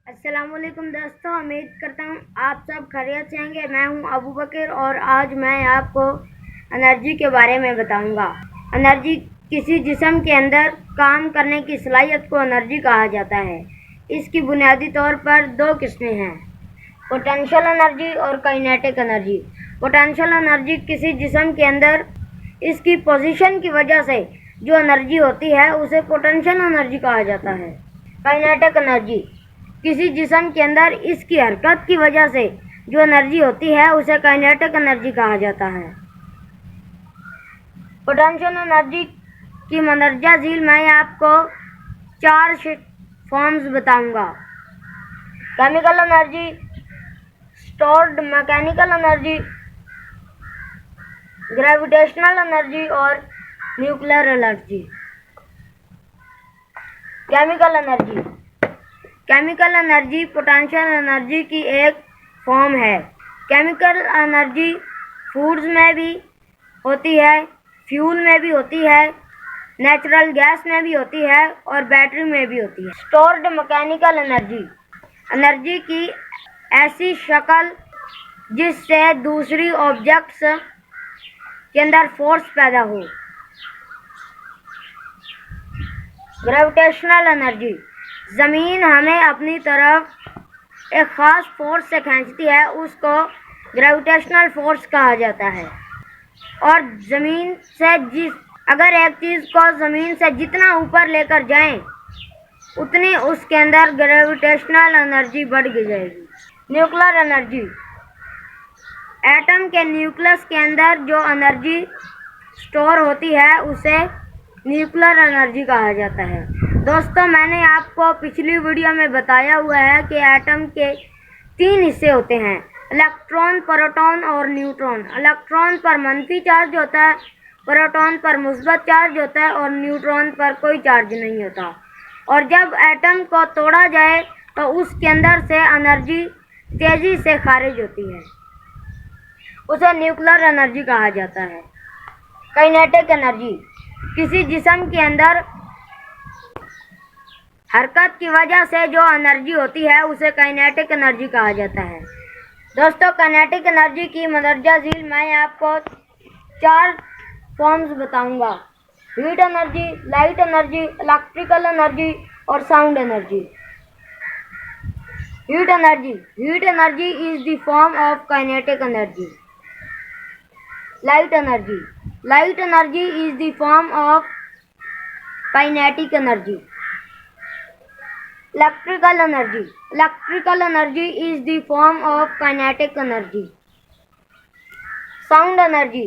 अस्सलामुअलैकुम दोस्तों, उम्मीद करता हूँ आप सब खैरियत से होंगे। मैं हूँ अबू बकर और आज मैं आपको एनर्जी के बारे में बताऊँगा। एनर्जी किसी जिस्म के अंदर काम करने की सलाहियत को एनर्जी कहा जाता है। इसकी बुनियादी तौर पर दो किस्में हैं, पोटेंशियल एनर्जी और काइनेटिक एनर्जी। पोटेंशियल एनर्जी किसी जिस्म के अंदर इसकी पोजीशन की वजह से जो एनर्जी होती है उसे पोटेंशियल एनर्जी कहा जाता है। काइनेटिक एनर्जी किसी जिस्म के अंदर इसकी हरकत की वजह से जो एनर्जी होती है उसे काइनेटिक एनर्जी कहा जाता है। पोटेंशियल एनर्जी की मंदरजा झील मैं आपको 4 फॉर्म्स बताऊंगा। Chemical energy, stored mechanical energy, gravitational energy और nuclear energy. Chemical energy. Chemical energy potential energy की एक फॉर्म है। केमिकल एनर्जी फूड्स में भी होती है, फ्यूल में भी होती है, नेचुरल गैस में भी होती है और बैटरी में भी होती है। स्टोर्ड मैकेनिकल एनर्जी, एनर्जी की ऐसी शक्ल जिससे दूसरी ऑब्जेक्ट्स के अंदर फोर्स पैदा हो। ग्रेविटेशनल एनर्जी, ज़मीन हमें अपनी तरफ एक ख़ास फोर्स से खींचती है, उसको ग्रेविटेशनल फोर्स कहा जाता है। और ज़मीन से अगर एक चीज़ को ज़मीन से जितना ऊपर लेकर जाएं उतनी उसके अंदर ग्रेविटेशनल एनर्जी बढ़ जाएगी। न्यूक्लियर एनर्जी, एटम के न्यूक्लियस के अंदर जो एनर्जी स्टोर होती है उसे न्यूक्लियर एनर्जी कहा जाता है। दोस्तों, मैंने आपको पिछली वीडियो में बताया हुआ है कि एटम के 3 हिस्से होते हैं, इलेक्ट्रॉन, प्रोटॉन और न्यूट्रॉन। इलेक्ट्रॉन पर मंफी चार्ज होता है, प्रोटॉन पर मुस्बत चार्ज होता है और न्यूट्रॉन पर कोई चार्ज नहीं होता। और जब एटम को तोड़ा जाए तो उसके अंदर से एनर्जी तेज़ी से खारिज होती है, उसे न्यूक्लियर एनर्जी कहा जाता है। काइनेटिक एनर्जी, किसी जिस्म के अंदर हरकत की वजह से जो एनर्जी होती है उसे काइनेटिक एनर्जी कहा जाता है। दोस्तों, काइनेटिक एनर्जी की मंदरजा झील मैं आपको 4 फॉर्म्स बताऊंगा, heat energy, light energy, electrical energy और sound energy. Heat energy, heat energy is the form of kinetic energy. Light energy, light energy is the form of kinetic energy. Electrical energy, electrical energy is the form of kinetic energy. Sound energy,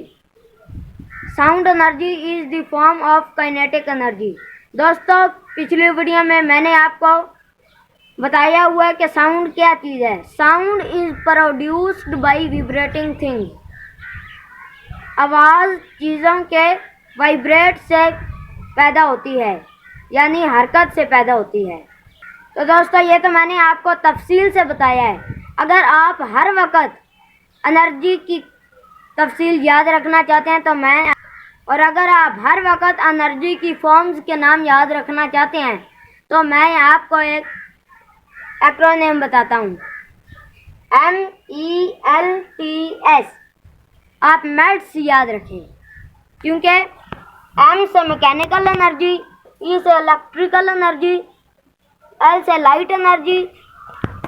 sound energy is the form of kinetic energy. दोस्तों, पिछली video में मैंने आपको बताया हुआ है कि sound क्या चीज़ है। Sound is produced by vibrating things. आवाज़ चीज़ों के वाइब्रेट से पैदा होती है, यानी हरकत से पैदा होती है। तो दोस्तों, ये तो मैंने आपको तफसील से बताया है। अगर आप हर वक्त एनर्जी की तफसील याद रखना चाहते हैं तो और अगर आप हर वक्त एनर्जी की फॉर्म्स के नाम याद रखना चाहते हैं तो मैं आपको एक एक्रोनिम बताता हूँ, MELTS। आप मेल्ट्स याद रखें, क्योंकि M से मैकेनिकल एनर्जी, E से इलेक्ट्रिकल एनर्जी, L से लाइट एनर्जी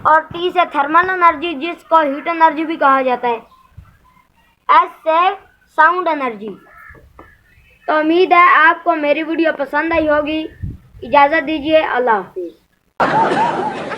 और T से थर्मल एनर्जी जिसको हीट एनर्जी भी कहा जाता है, S से साउंड एनर्जी। तो उम्मीद है आपको मेरी वीडियो पसंद आई होगी। इजाज़त दीजिए, अल्लाह हाफिज़।